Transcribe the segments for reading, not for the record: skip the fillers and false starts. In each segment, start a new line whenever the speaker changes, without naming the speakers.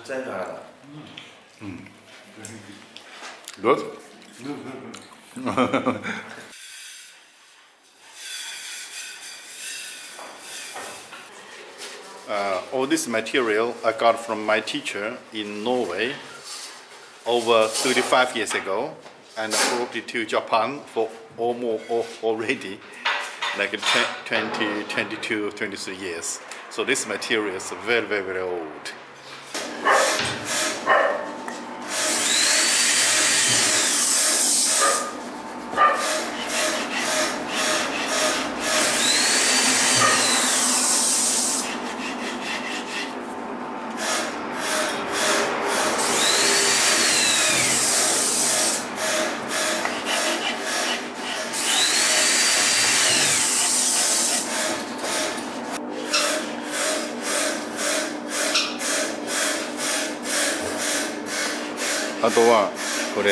真的。
Good? All this material I got from my teacher in Norway over 35 years ago, and I brought it to Japan for already like 20, 22, 23 years. So this material is very, very, very old.あとはこれ、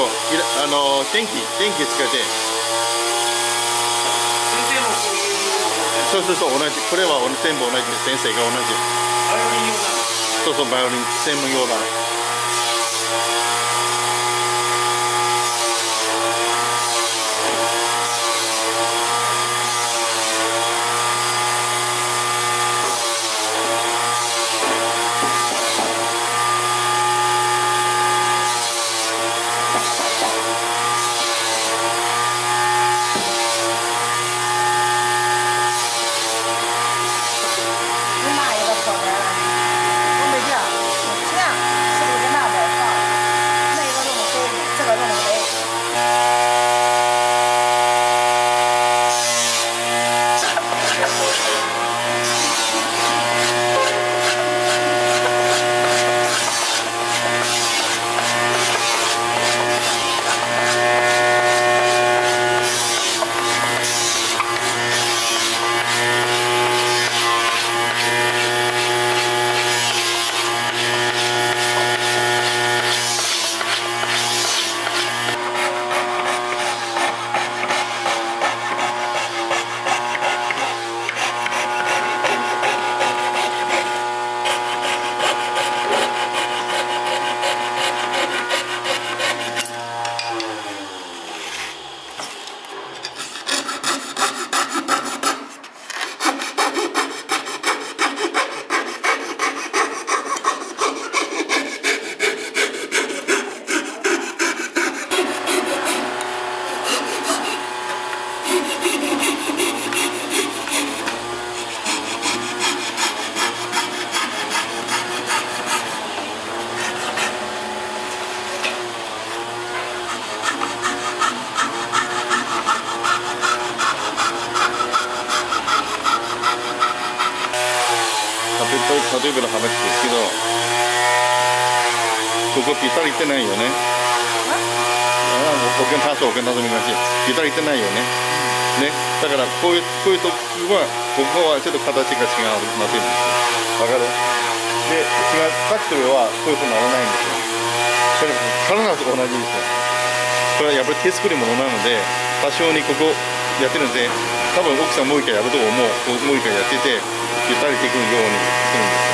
そう電気つけて。そうそうそう、同じ。これは全部同じ。先生が同じ。そうそう、バイオリン専門用だ。例えばの話ですけど、ここぴったりいってないよね。保険担当みまし。ぴったりいってないよね。ね、だからこういう時はここはちょっと形が違うなってるんですよ。わかる？で、さっきとはこういうふうにならないんですよ。それ必ず同じですよ。これはやっぱり手作りものなので、多少にここやってるんで、多分奥さんもう一回やると思う。もう一回やっててぴったりできるようにするんですよ。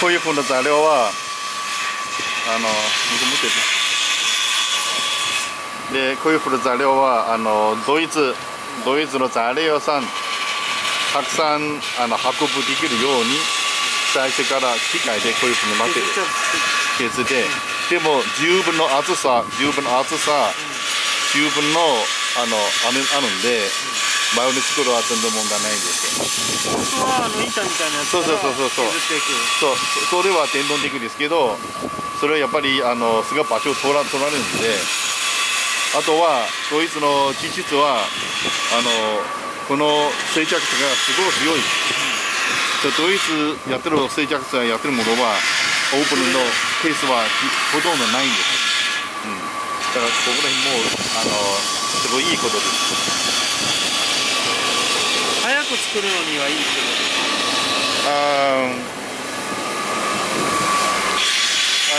こういうふうな材料はでこういうふうな材料はドイツの材料屋さんたくさん運ぶできるように最初から機械でこういうふうに混ぜて削ってでも十分の厚さ十分のあるんでバイオリン作るは全然問題ないんですよ。
本当は板みたいなやつから削っていく。
そうそれは電動的ですけどそれはやっぱりすごい場所を取られるんであとはドイツの地質はこの静着性がすごい強い。ドイツやってる静着性やってるものはオープンのケースはほとんどないんです。だからここら辺もすごいいいことです。
早く作るのにはいいけ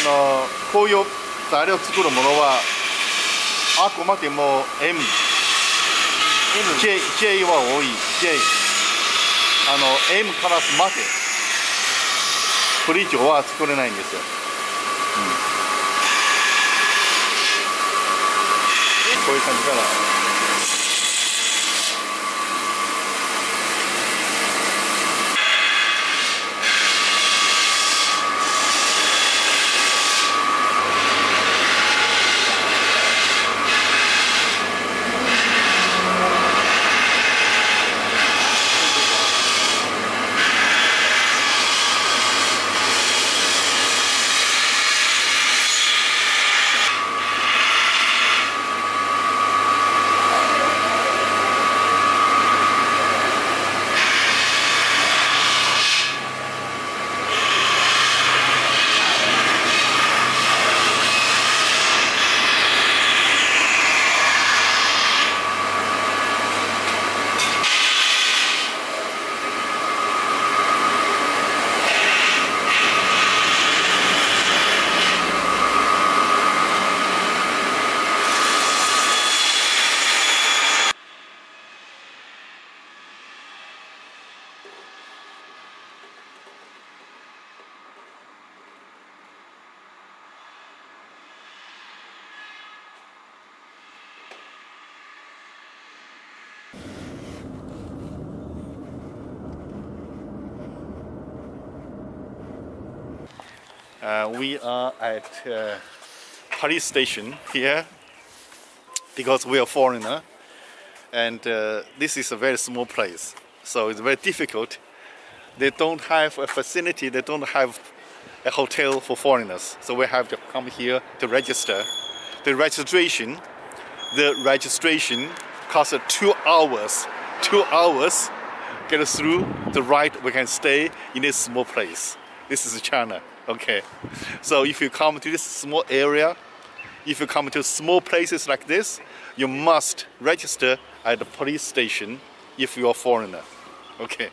どこういう材料を作るものはあくまでも J は多い J M から待て。これ以上は作れないんですよ。こういう感じから。We are at Paris station here because we are foreigner, and this is a very small place, so it's very difficult. They don't have a facility, they don't have a hotel for foreigners, so we have to come here to register. The registration costs 2 hours. 2 hours get through the right we can stay in this small place. This is China. Okay, so if you come to this small area, if you come to small places like this, you must register at the police station if you are a foreigner. Okay.